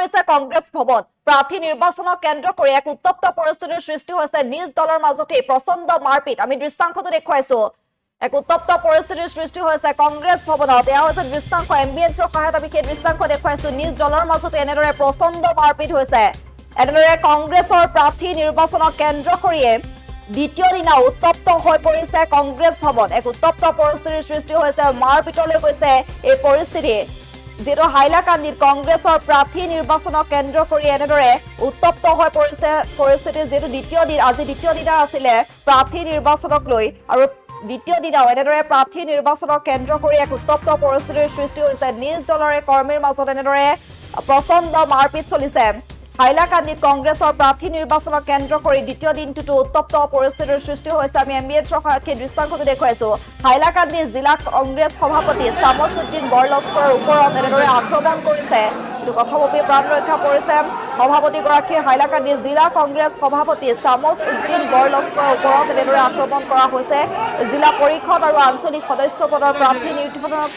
কৰিছে কংগ্ৰেছ ভৱন। প্ৰাৰ্থী নিৰ্বাচনক কেন্দ্ৰ কৰি এক উত্তপ্ত পৰিস্থিতিৰ সৃষ্টি হৈছে নিজ দলৰ মাজতে প্ৰচণ্ড মাৰপিট। আমি দৃশ্যাংশটো দেখুৱাইছো। এক উত্তপ্ত পৰিস্থিতিৰ সৃষ্টি হৈছে কংগ্ৰেছ ভৱনত। এয়া হৈছে দৃশ্যাংশ। এম্বিয়েন্সৰ সহায়ত আমি সেই দৃশ্যাংশ দেখুৱাইছো। নিজ দলৰ মাজতে এনেদৰে প্ৰচণ্ড মাৰপিট হৈছে। এনেদৰে কংগ্ৰেছৰ প্ৰাৰ্থী নিৰ্বাচনক কেন্দ্ৰ কৰিয়ে দ্বিতীয় দিনা উত্তপ্ত হৈ পৰিছে কংগ্ৰেছ ভৱন। এক উত্তপ্ত পৰিস্থিতিৰ সৃষ্টি হৈছে। মাৰপিটলৈ গৈছে এই পৰিস্থিতি। যেটো হাইলাকান্দিত কংগ্ৰেছৰ প্ৰাৰ্থী নিৰ্বাচনক কেন্দ্ৰ কৰি এনেদৰে উত্তপ্ত হৈ পৰিছে পৰিস্থিতি। যেটো দ্বিতীয় দিন, আজি দ্বিতীয় দিনা আছিলে প্ৰাৰ্থী নিৰ্বাচনক লৈ, আৰু দ্বিতীয় দিনাও এনেদৰে প্ৰাৰ্থী নিৰ্বাচনক কেন্দ্ৰ কৰি এক উত্তপ্ত পৰিস্থিতিৰ সৃষ্টি হৈছে। নিজ দলৰে কৰ্মীৰ মাজত এনেদৰে প্ৰচণ্ড মাৰপিট চলিছে। হাইলাকান্দিত কংগ্ৰেছৰ প্ৰাৰ্থী নিৰ্বাচনক কেন্দ্ৰ কৰি দ্বিতীয় দিনটোতো উত্তপ্ত পৰিস্থিতিৰ সৃষ্টি হৈছে। আমি এম্বিয়েন্সৰ সহায়ত সেই দৃশ্যাংশটো দেখুৱাইছো। হাইলাকান্দি জিলা কংগ্ৰেছ সভাপতি চামছুদ্দিন বৰলস্কৰৰ ওপৰত এনেদৰে আক্ৰমণ কৰিছে। কথামপি প্ৰাণ ৰক্ষা পৰিছে সভাপতিগৰাকীয়ে। হাইলাকান্দি জিলা কংগ্ৰেছ সভাপতি চামছুদ্দিন বৰলস্কৰৰ ওপৰত এনেদৰে আক্ৰমণ কৰা হৈছে। জিলা পৰিষদ আৰু আঞ্চলিক সদস্য পদৰ প্ৰাৰ্থী নিৰ্বাচনক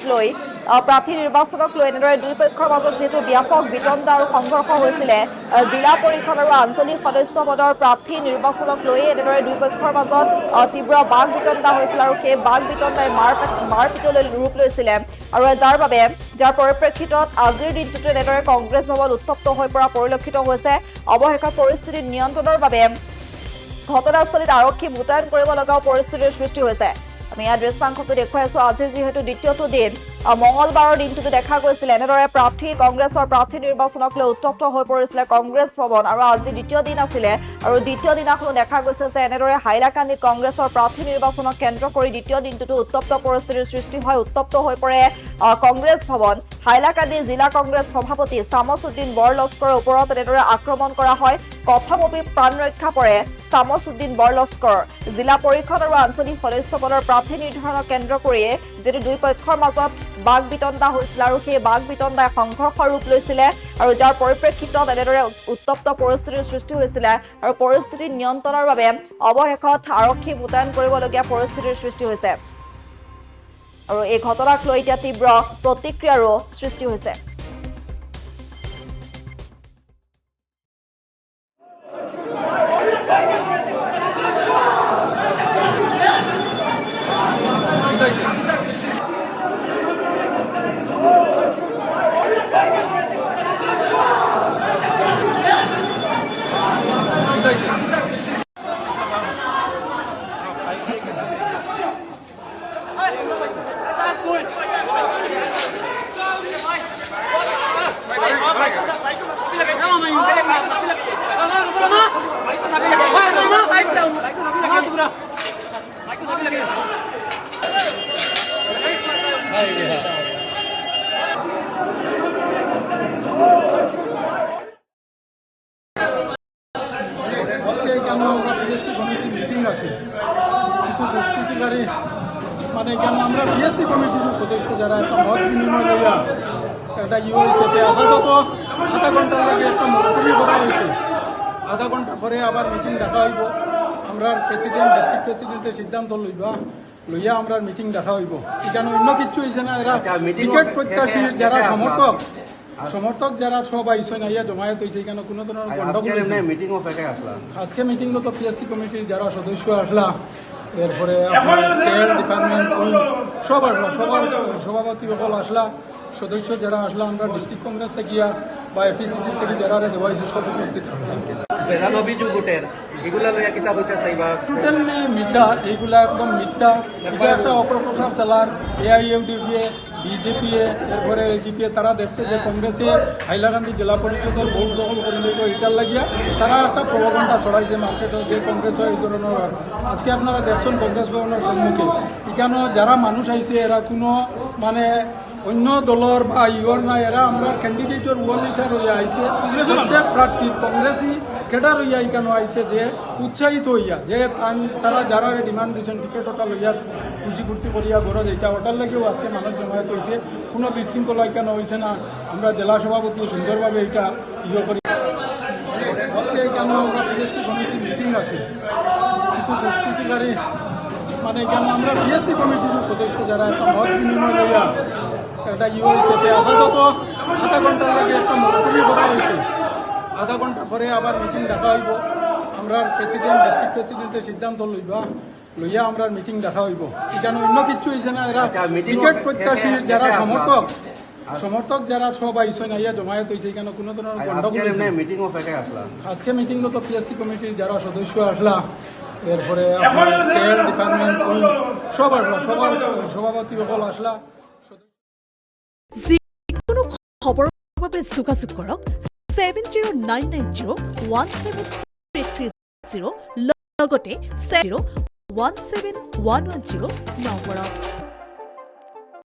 লৈ এনেদৰে দুই পক্ষৰ মাজত যেহেতু ব্যাপক বিতণ্ডা আৰু সংঘৰ্ষ হৈছিলে, জিলা পৰিষদ আৰু আঞ্চলিক সদস্য পদৰ প্ৰাৰ্থী নিৰ্বাচনক লৈ এনেদৰে দুই পক্ষৰ মাজত তীব্ৰ বাক বিতণ্ডা হৈছিল, আৰু সেই বাক বিতণ্ডাই মাৰপিটলৈ ৰূপ লৈছিলে। আৰু যাৰ পৰিপ্ৰেক্ষিতত আজিৰ দিনটোতে এনেদৰে কংগ্ৰেছ ভৱন উত্তপ্ত হৈ পৰা পৰিলক্ষিত হৈছে। অৱশেষত পৰিস্থিতি নিয়ন্ত্ৰণৰ বাবে ঘটনাস্থলীত আৰক্ষী মোতায়েন কৰিব লগাও পৰিস্থিতিৰ সৃষ্টি হৈছে। আমি ইয়াত দৃশ্যাংশটো দেখুৱাইছো। আজি যিহেতু দ্বিতীয়টো দিন, মঙলবাৰৰ দিনটোতো দেখা গৈছিল এনেদৰে কংগ্ৰেছৰ প্ৰাৰ্থী নিৰ্বাচনক লৈ উত্তপ্ত হৈ পৰিছিলে কংগ্ৰেছ ভৱন, আৰু আজি দ্বিতীয় দিন আছিলে, আৰু দ্বিতীয় দিনাখনো দেখা গৈছে যে এনেদৰে হাইলাকান্দিত কংগ্ৰেছৰ প্ৰাৰ্থী নিৰ্বাচনক কেন্দ্ৰ কৰি দ্বিতীয় দিনটোতো উত্তপ্ত পৰিস্থিতিৰ সৃষ্টি হয়। উত্তপ্ত হৈ পৰে কংগ্ৰেছ ভৱন। হাইলাকান্দি জিলা কংগ্ৰেছ সভাপতি চামছুদ্দিন বৰলস্কৰৰ ওপৰত এনেদৰে আক্ৰমণ কৰা হয়। কথামপি প্ৰাণ ৰক্ষা পৰে চামছুদ্দিন বৰলস্কৰ। জিলা পৰিষদ আৰু আঞ্চলিক সদস্য পদৰ প্ৰাৰ্থী নিৰ্ধাৰণক কেন্দ্ৰ কৰিয়ে যিটো দুই পক্ষৰ মাজত বাক বিতণ্ডা হৈছিল, আৰু সেই বাক বিতণ্ডাই সংঘৰ্ষৰ ৰূপ লৈছিলে, আৰু যাৰ পৰিপ্ৰেক্ষিতত এনেদৰে উত্তপ্ত পৰিস্থিতিৰ সৃষ্টি হৈছিলে, আৰু পৰিস্থিতি নিয়ন্ত্ৰণৰ বাবে অৱশেষত আৰক্ষী মোতায়েন কৰিবলগীয়া পৰিস্থিতিৰ সৃষ্টি হৈছে। আৰু এই ঘটনাক লৈ এতিয়া তীব্ৰ প্ৰতিক্ৰিয়াৰো সৃষ্টি হৈছে। বিএসসি কমিটির মিটিং আছে, কিছু দুষ্কৃতিকারী মানে কেন আমরা বিএসসি কমিটির সদস্য যারা একটা মত বিনিময় লইয়া একটা হয়েছে, আপাতত আধা ঘন্টার লাগে একটা মুক্তি করা হয়েছে। আধা ঘন্টা পরে আবার মিটিং ডাকা হইব। আমরা প্রেসিডেন্ট ডিস্ট্রিক্ট প্রেসিডেন্টের সিদ্ধান্ত লইয়া আমরা মিটিং দেখা হইব। এখানে অন্য কিছু হয়েছে না, এরা টিকিট প্রত্যাশীর যারা সমর্থক যারা সব আইসেন আইয়া জমায়েত হয়েছে, এখানে কোনো ধরনের গন্ডগোল আজকে মিটিং তো পিএসসি কমিটির যারা সদস্য আসলা, এরপরে আপনার সেল ডিপার্টমেন্ট সব আসলা, সবার সভাপতি সকল আসলা, সদস্য যারা আসলা, আমরা ডিস্ট্রিক্ট কংগ্রেস থেকে বা এপিসিসি থেকে যারা দেওয়া হয়েছে সব উপস্থিত থাকলাম। টোটাল মিশা, এইগুলা একদম মিথ্যা। এটা একটা অপপ্রচার চালার এআইইউডিএফ, বিজেপি, এরপরে এজিপি তারা দেখছে যে কংগ্রেসে হাইলাকান্দি জেলা পরিষদের ভোট দখল করে নিল, এটার লাগিয়া তারা একটা প্রভাকাণ্ডা ছড়াইছে মার্কেটে যে কংগ্রেস এই ধরনের। আজকে আপনারা দেখছেন কংগ্রেস ভবনের সম্মুখে এখানে যারা মানুষ আইছে এরা কোনো মানে অন্য দলর বা ইয়র না, এরা আমরা ক্যান্ডিডেটের ওয়ালিশা রইয়া আইছে। প্রত্যেক প্রার্থী কংগ্রেসই কেটা রইয়া এখানে আইছে যে উৎসাহিত হইয়া যে তারা যারা ডিমান্ড দিয়েছেন টিকিট ওটা লইয়া খুশি ফুর্তি করিয়া ঘর যেটা ওটার লাগেও আজকে মানুষ জমায়েত হয়েছে। কোনো বিশৃঙ্খলা এখানে হয়েছে না। আমরা জেলা সভাপতি সুন্দরভাবে এটা করি। আজকে এখানে আমরা বিএসসি কমিটির মিটিং আছে, কিছু দুষ্কৃতিকারী মানে এখানে আমরা বিএসসি কমিটির সদস্য যারা একটা মত বিনিময় লইয়া একটা হয়েছে, আপাতত আধা ঘন্টার লাগে একটা মুক্তি করা হয়েছে। আধা ঘন্টা পরে আবার মিটিং ডাকা হইব আমরা প্রেসিডেন্ট ডিস্ট্রিক্ট প্রেসিডেন্টের সিদ্ধান্ত লইয়া আমরা মিটিং দেখা হইব এখানে অন্য কিছু হয়েছে না এরা টিকেট প্রত্যাশীর যারা সমর্থক যারা সব আইসেন আইয়া জমায়েত হয়েছে এখানে কোনো ধরনের গন্ডগোল হয়েছে না। আজকে মিটিং তো পিএসসি কমিটির যারা সদস্য আসলা এরপরে আপনার সেল ডিপার্টমেন্ট সব আসলা সবার সভাপতি সকল আসলা যিকোনো খবৰৰ বাবে যোগাযোগ কৰক 7099017330 লগতে 0171110 নম্বৰত।